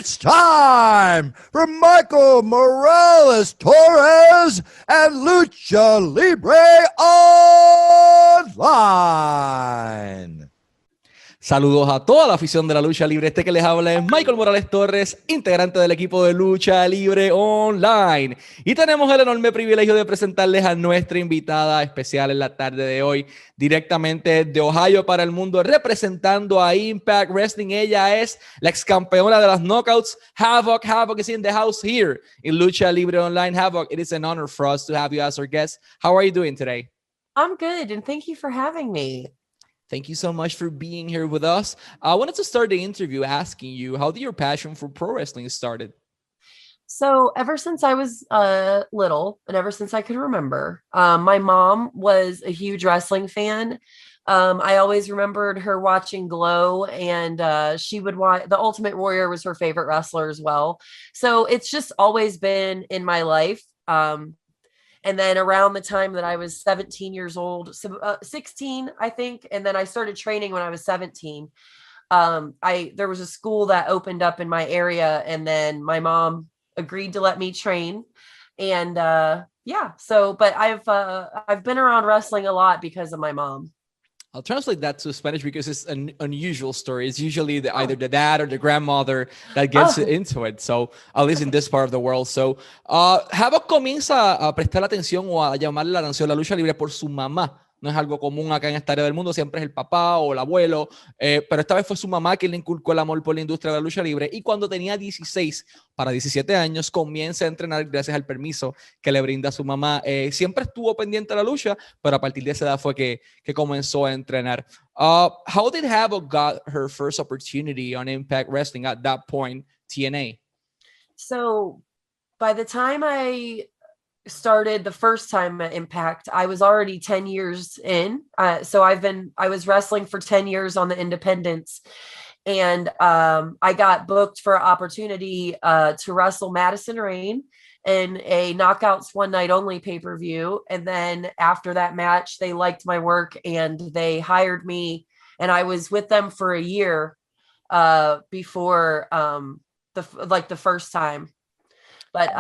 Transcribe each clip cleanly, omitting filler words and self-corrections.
It's time for Michael Morales Torres and Lucha Libre Online. Saludos a toda la afición de la lucha libre. Este que les habla es Michael Morales Torres, integrante del equipo de Lucha Libre Online. Y tenemos el enorme privilegio de presentarles a nuestra invitada especial en la tarde de hoy, directamente de Ohio para el mundo, representando a Impact Wrestling. Ella es la ex campeona de las Knockouts, Havok. Havok is in the house here in Lucha Libre Online. Havok, it is an honor for us to have you as our guest. How are you doing today? I'm good, and thank you for having me. Thank you so much for being here with us. I wanted to start the interview asking you, how did your passion for pro wrestling started? So ever since I was little, and ever since I could remember, my mom was a huge wrestling fan. I always remembered her watching Glow, and she would watch The Ultimate Warrior was her favorite wrestler as well. So it's just always been in my life. And then around the time that I was 17 years old, 16, I think, and then I started training when I was 17. There was a school that opened up in my area, and then my mom agreed to let me train. And yeah, so but I've been around wrestling a lot because of my mom. I'll translate that to Spanish because it's an unusual story. It's usually either the dad or the grandmother that gets into it. So at least in this part of the world. So Havok comienza a prestar atención o a llamarle la atención a la lucha libre por su mamá. No es algo común acá en esta área del mundo, siempre es el papá o el abuelo, pero esta vez fue su mamá quien le inculcó el amor por la industria de la lucha libre, y cuando tenía 16 para 17 años comienza a entrenar gracias al permiso que le brinda su mamá. Siempre estuvo pendiente de la lucha, pero a partir de esa edad fue que comenzó a entrenar. How did Havok got her first opportunity on Impact Wrestling at that point, TNA? So by the time I started the first time at Impact, I was already 10 years in. So I was wrestling for 10 years on the independents, and I got booked for an opportunity to wrestle Madison Rain in a Knockouts One Night Only pay-per-view. And then after that match, they liked my work and they hired me, and I was with them for a year before the first time. But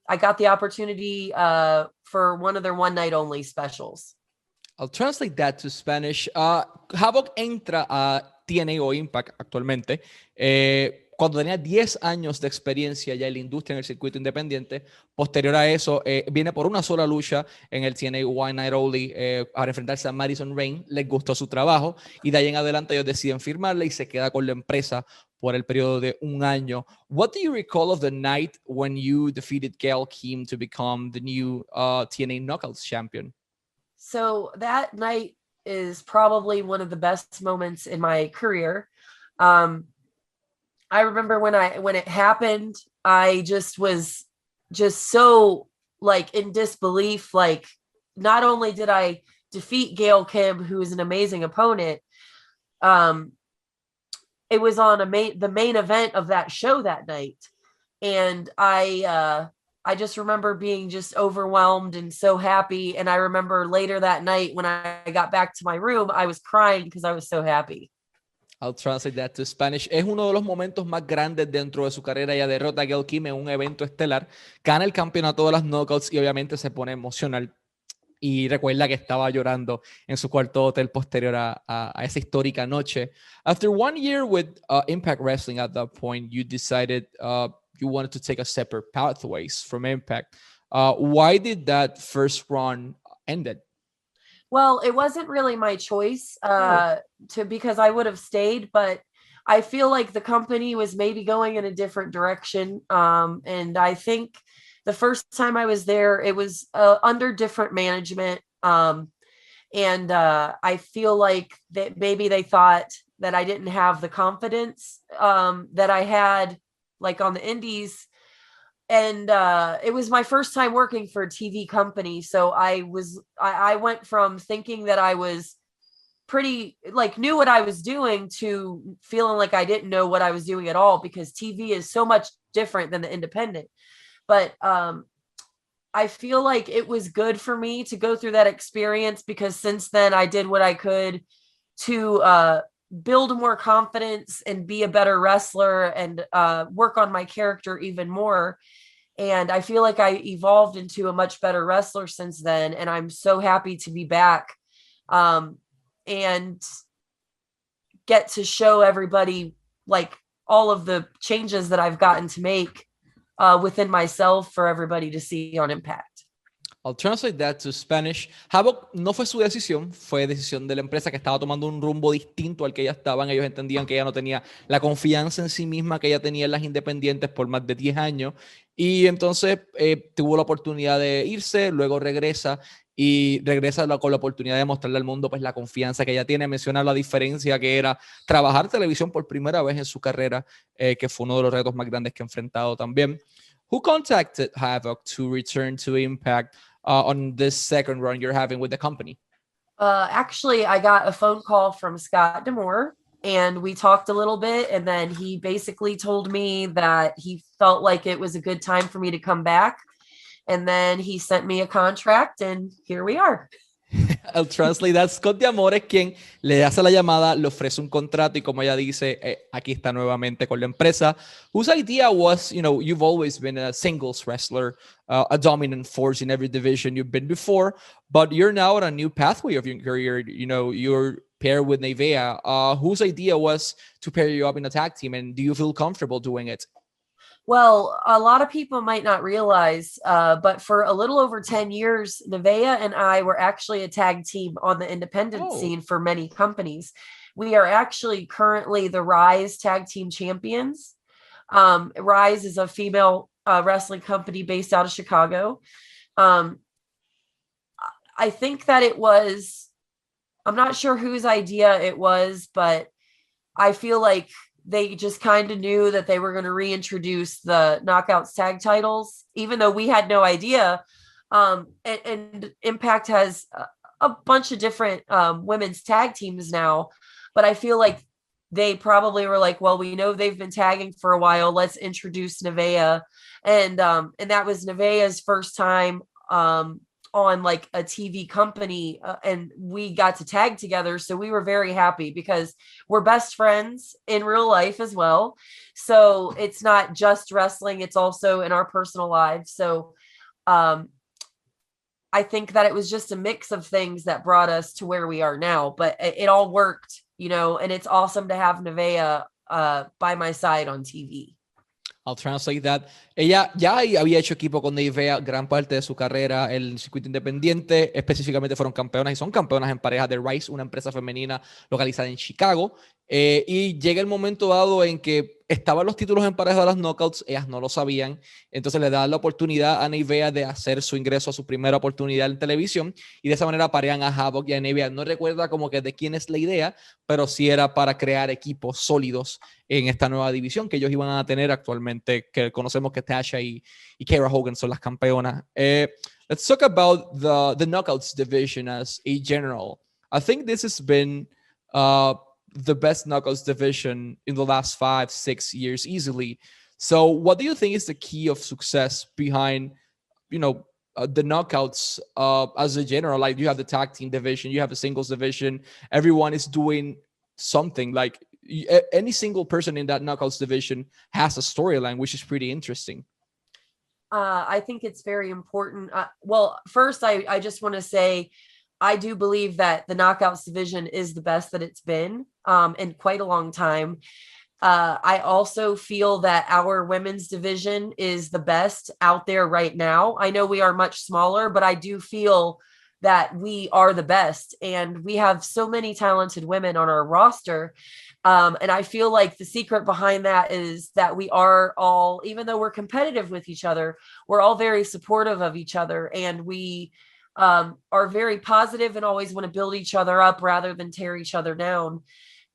I got the opportunity for one of their One Night Only specials. I'll translate that to Spanish. Havok entra a TNA o Impact actualmente cuando tenía 10 años de experiencia ya en la industria en el circuito independiente. Posterior a eso, viene por una sola lucha en el TNA One Night Only para enfrentarse a Madison Rain. Les gustó su trabajo y de ahí en adelante ellos deciden firmarle y se queda con la empresa por el periodo de un año. What do you recall of the night when you defeated Gail Kim to become the new TNA Knockouts champion? So that night is probably one of the best moments in my career. I remember when it happened, I just was so like in disbelief. Like, not only did I defeat Gail Kim, who is an amazing opponent, it was on the main event of that show that night. And I just remember being just overwhelmed and so happy. And I remember later that night when I got back to my room, I was crying because I was so happy. I'll translate that to Spanish. Es uno de los momentos más grandes dentro de su carrera. Ella derrota a Gail Kim en un evento estelar, gana el campeonato de las Knockouts y obviamente se pone emocional. Y recuerda que estaba llorando en su cuarto hotel posterior a esa histórica noche. After 1 year with Impact Wrestling at that point, you decided you wanted to take a separate pathways from Impact. Why did that first run ended? Well, it wasn't really my choice because I would have stayed, but I feel like the company was maybe going in a different direction. And I think the first time I was there, it was under different management. And I feel like that maybe they thought that I didn't have the confidence that I had like on the indies. And it was my first time working for a TV company. So I went from thinking that I was pretty like knew what I was doing to feeling like I didn't know what I was doing at all, because TV is so much different than the independent. But I feel like it was good for me to go through that experience, because since then I did what I could to build more confidence and be a better wrestler and work on my character even more. And I feel like I evolved into a much better wrestler since then. And I'm so happy to be back and get to show everybody like all of the changes that I've gotten to make within myself for everybody to see on Impact. I'll translate that to Spanish. Havok no fue su decisión, fue decisión de la empresa que estaba tomando un rumbo distinto al que ella estaban. Ellos entendían que ella no tenía la confianza en sí misma que ella tenía en las independientes por más de 10 años. Y entonces tuvo la oportunidad de irse, luego regresa y regresa con la oportunidad de mostrarle al mundo pues la confianza que ella tiene. Menciona la diferencia que era trabajar televisión por primera vez en su carrera, que fue uno de los retos más grandes que ha enfrentado también. Who contacted Havok to return to Impact on this second run you're having with the company? Actually, I got a phone call from Scott Demore, and we talked a little bit, and then he basically told me that he felt like it was a good time for me to come back. And then he sent me a contract, and here we are. I'll translate that. Scott D'Amore es quien le hace la llamada, le ofrece un contrato y como ella dice, aquí está nuevamente con la empresa. Whose idea was, you know, you've always been a singles wrestler, a dominant force in every division you've been before, but you're now on a new pathway of your career. You know, you're paired with Nevaeh. Whose idea was to pair you up in a tag team, and do you feel comfortable doing it? Well, a lot of people might not realize, but for a little over 10 years, Nevaeh and I were actually a tag team on the independent scene for many companies. We are actually currently the Rise Tag Team Champions. Rise is a female wrestling company based out of Chicago. I think that it was, I'm not sure whose idea it was, but I feel like they just kind of knew that they were going to reintroduce the Knockouts tag titles, even though we had no idea. And Impact has a bunch of different women's tag teams now, but I feel like they probably were like, well, we know they've been tagging for a while. Let's introduce Nevaeh. And that was Nevaeh's first time on like a TV company, and we got to tag together. So we were very happy because we're best friends in real life as well. So it's not just wrestling, it's also in our personal lives. So I think that it was just a mix of things that brought us to where we are now, but it all worked, you know, and it's awesome to have Nevaeh by my side on TV. I'll translate that. Ella ya había hecho equipo con Nevaeh gran parte de su carrera en el circuito independiente. Específicamente fueron campeonas y son campeonas en pareja de Rise, una empresa femenina localizada en Chicago. Y llega el momento dado en que estaban los títulos en pareja de las Knockouts, ellas no lo sabían, entonces le dan la oportunidad a Nevaeh de hacer su ingreso a su primera oportunidad en televisión y de esa manera parean a Havok y a Nevaeh. No recuerda como que de quién es la idea, pero sí era para crear equipos sólidos en esta nueva división que ellos iban a tener actualmente, que conocemos que Tasha y Kara Hogan son las campeonas. Let's talk about the Knockouts division as a general. I think this has been the best Knockouts division in the last 5-6 years easily. So what do you think is the key of success behind, you know, the Knockouts as a general? Like you have the tag team division, you have a singles division, everyone is doing something. Like any single person in that Knockouts division has a storyline, which is pretty interesting. I think it's very important. Well, first, I just want to say, I do believe that the Knockouts division is the best that it's been in quite a long time. I also feel that our women's division is the best out there right now. I know we are much smaller, but I do feel that we are the best, and we have so many talented women on our roster. And I feel like the secret behind that is that we are all, even though we're competitive with each other, we're all very supportive of each other, and we are very positive and always want to build each other up rather than tear each other down.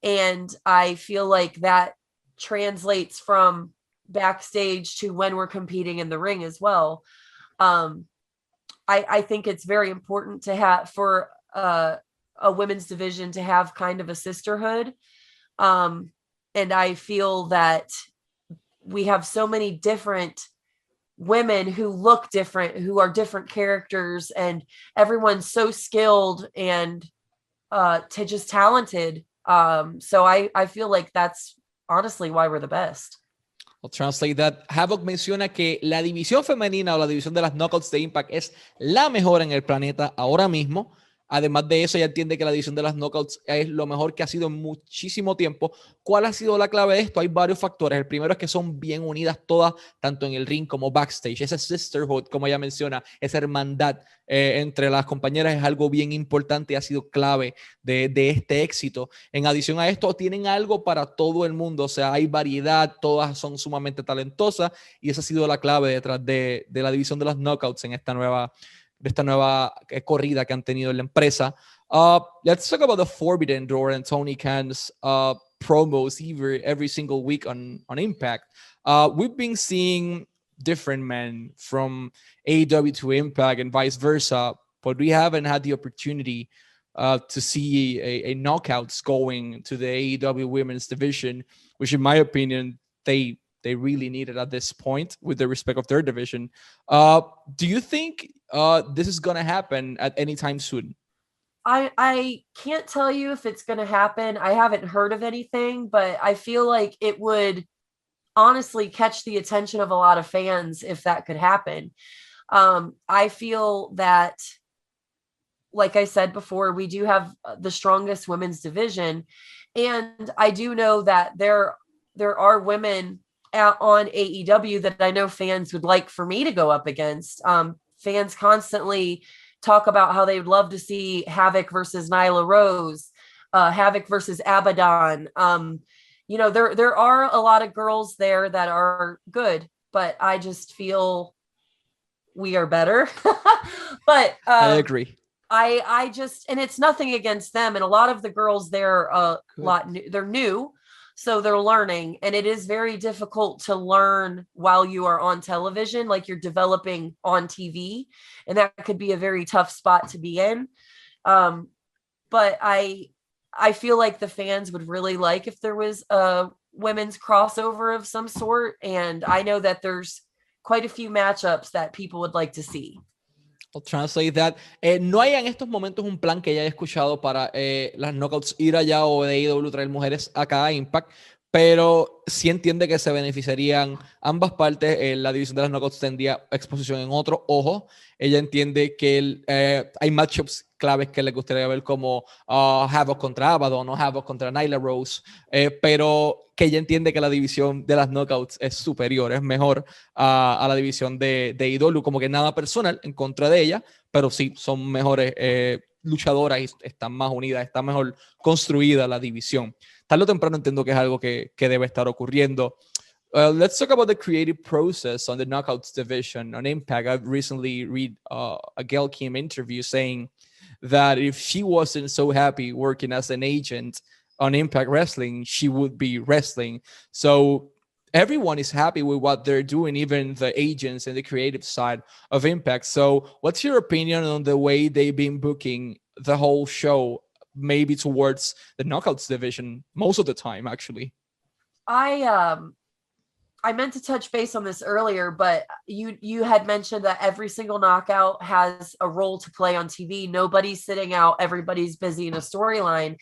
And I feel like that translates from backstage to when we're competing in the ring as well. I think it's very important to have for a women's division to have kind of a sisterhood. And I feel that we have so many different women who look different, who are different characters, and everyone's so skilled and just talented So I feel like that's honestly why we're the best. I'll translate that. Havok menciona que la división femenina o la división de las knockouts de Impact es la mejor en el planeta ahora mismo. Además de eso, ella entiende que la división de las knockouts es lo mejor que ha sido en muchísimo tiempo. ¿Cuál ha sido la clave de esto? Hay varios factores. El primero es que son bien unidas todas, tanto en el ring como backstage. Esa sisterhood, como ella menciona, esa hermandad entre las compañeras es algo bien importante y ha sido clave de este éxito. En adición a esto, tienen algo para todo el mundo. O sea, hay variedad, todas son sumamente talentosas y esa ha sido la clave detrás de la división de las knockouts en esta nueva corrida que han tenido en la empresa. Let's talk about the Forbidden Door and Tony Khan's promos every single week on Impact. We've been seeing different men from AEW to Impact and vice versa, but we haven't had the opportunity to see a knockouts going to the AEW women's division, which in my opinion, they really needed at this point with the respect of their division. Do you think this is going to happen at any time soon? I can't tell you if it's going to happen. I haven't heard of anything, but I feel like it would honestly catch the attention of a lot of fans if that could happen. I feel that, like I said before, we do have the strongest women's division, and I do know that there are women on AEW that I know fans would like for me to go up against. Fans constantly talk about how they would love to see Havok versus Nyla Rose, Havok versus Abaddon. You know, there are a lot of girls there that are good, but I just feel we are better. But I agree. I just, and it's nothing against them. And a lot of the girls there, they're new, so they're learning, and it is very difficult to learn while you are on television, like you're developing on TV, and that could be a very tough spot to be in. But I feel like the fans would really like if there was a women's crossover of some sort, and I know that there's quite a few matchups that people would like to see. I'll translate that. No hay en estos momentos un plan que ya haya escuchado para las knockouts ir allá o de IW traer mujeres acá a Impact, pero sí entiende que se beneficiarían ambas partes. La división de las knockouts tendría exposición en otro ojo. Ella entiende que hay matchups claves que le gustaría ver como Havok contra Abaddon o Havok contra Nyla Rose, pero que ella entiende que la división de las knockouts es superior, es mejor a la división de IW, como que nada personal en contra de ella, pero sí son mejores luchadoras y están más unidas, está mejor construida la división. Tarde o temprano entiendo que es algo que debe estar ocurriendo. Let's talk about the creative process on the knockouts division on Impact. I've recently read a Gail Kim interview saying that if she wasn't so happy working as an agent on Impact Wrestling, she would be wrestling. So everyone is happy with what they're doing, even the agents and the creative side of Impact. So what's your opinion on the way they've been booking the whole show, maybe towards the knockouts division most of the time, actually? I meant to touch base on this earlier, but you had mentioned that every single knockout has a role to play on TV. Nobody's sitting out, everybody's busy in a storyline.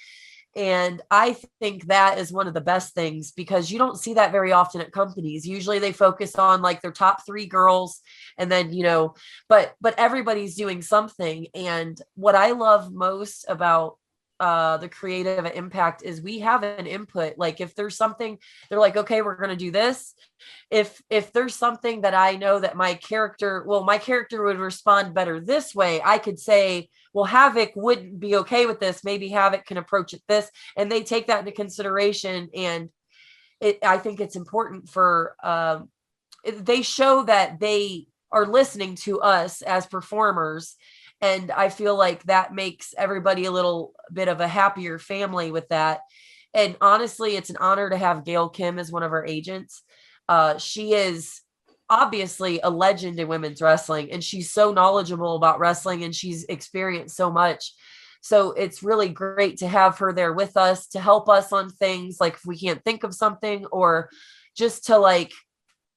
And I think that is one of the best things, because you don't see that very often at companies. Usually they focus on like their top 3 girls, and then, you know, but everybody's doing something. And what I love most about the creative Impact is we have an input. Like if there's something, they're like, okay, we're going to do this. If there's something that I know that my character would respond better this way, I could say, well, Havok wouldn't be okay with this. Maybe Havok can approach it this, and they take that into consideration. And I think it's important for, they show that they are listening to us as performers. And I feel like that makes everybody a little bit of a happier family with that. And honestly, it's an honor to have Gail Kim as one of our agents. She is obviously a legend in women's wrestling, and she's so knowledgeable about wrestling, and she's experienced so much. So it's really great to have her there with us to help us on things, like if we can't think of something, or just to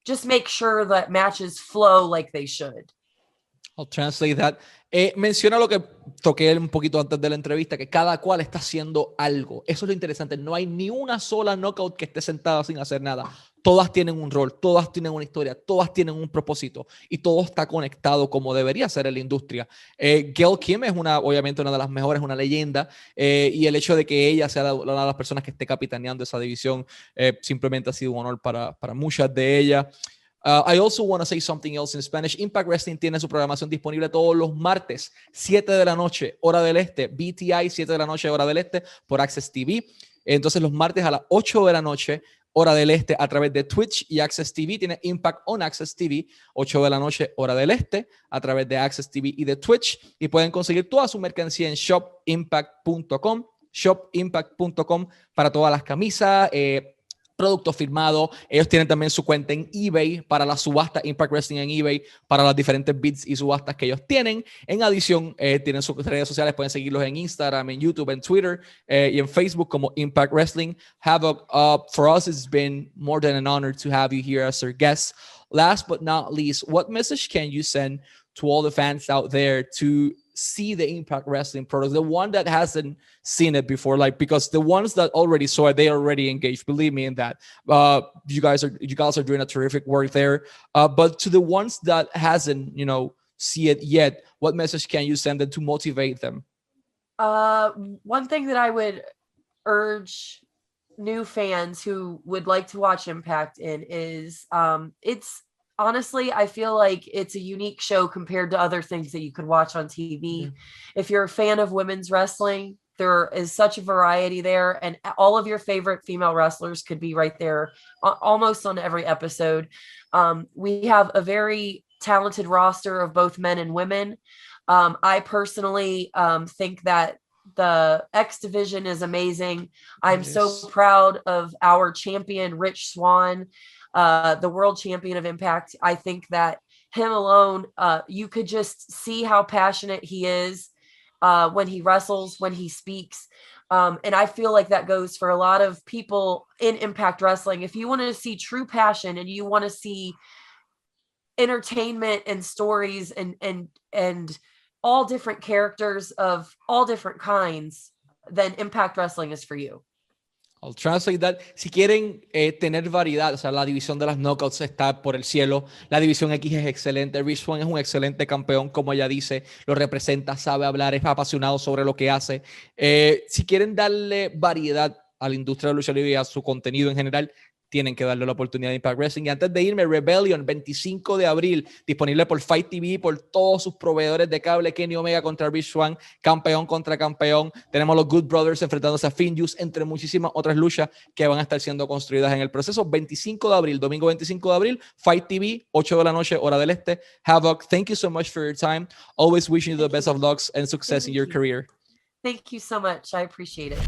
just make sure that matches flow like they should. I'll translate that. Menciona lo que toqué un poquito antes de la entrevista, que cada cual está haciendo algo. Eso es lo interesante. No hay ni una sola knockout que esté sentada sin hacer nada. Todas tienen un rol, todas tienen una historia, todas tienen un propósito y todo está conectado como debería ser en la industria. Gail Kim es obviamente una de las mejores, una leyenda, y el hecho de que ella sea una de las personas que esté capitaneando esa división simplemente ha sido un honor para muchas de ellas. I also want to say something else in Spanish. Impact Wrestling tiene su programación disponible todos los martes, 7 de la noche, hora del este. BTI, 7 de la noche, hora del este, por Access TV. Entonces, los martes a las 8 de la noche, hora del este, a través de Twitch y Access TV. Tiene Impact on Access TV, 8 de la noche, hora del este, a través de Access TV y de Twitch. Y pueden conseguir toda su mercancía en shopimpact.com. Shopimpact.com para todas las camisas, productos firmados. Ellos tienen también su cuenta en eBay para la subasta Impact Wrestling en eBay, para las diferentes bids y subastas que ellos tienen. En adición, tienen sus redes sociales, pueden seguirlos en Instagram, en YouTube, en Twitter y en Facebook como Impact Wrestling. Havok, for us, it's been more than an honor to have you here as our guest. Last but not least, what message can you send to all the fans out there to see the Impact Wrestling products, the one that hasn't seen it before, like, because the ones that already saw it, they already engaged, believe me in that. You guys are doing a terrific work there, but to the ones that hasn't see it yet, what message can you send them to motivate them? One thing that I would urge new fans who would like to watch Impact in is it's honestly, I feel like it's a unique show compared to other things that you could watch on TV. Mm-hmm. If you're a fan of women's wrestling, there is such a variety there, and all of your favorite female wrestlers could be right there almost on every episode. We have a very talented roster of both men and women. I personally think that the X division is amazing. I'm so proud of our champion, Rich Swann, the world champion of Impact. I think that him alone, you could just see how passionate he is when he wrestles, when he speaks. And I feel like that goes for a lot of people in Impact Wrestling. If you want to see true passion and you want to see entertainment and stories and all different characters of all different kinds, then Impact Wrestling is for you. I'll translate that. Si quieren tener variedad, o sea, la división de las knockouts está por el cielo. La división X es excelente. Rich Swann es un excelente campeón, como ella dice. Lo representa, sabe hablar, es apasionado sobre lo que hace. Si quieren darle variedad a la industria de la lucha libre y a su contenido en general, tienen que darle la oportunidad de Impact Wrestling. Y antes de irme, Rebellion, 25 de abril, disponible por Fight TV, por todos sus proveedores de cable. Kenny Omega contra Rich Swann, campeón contra campeón. Tenemos los Good Brothers enfrentándose a Finjuice, entre muchísimas otras luchas que van a estar siendo construidas en el proceso. 25 de abril, domingo 25 de abril, Fight TV, 8 de la noche, hora del este. Havok, thank you so much for your time. Always wishing you the best of luck and success in your career. Thank you so much. I appreciate it.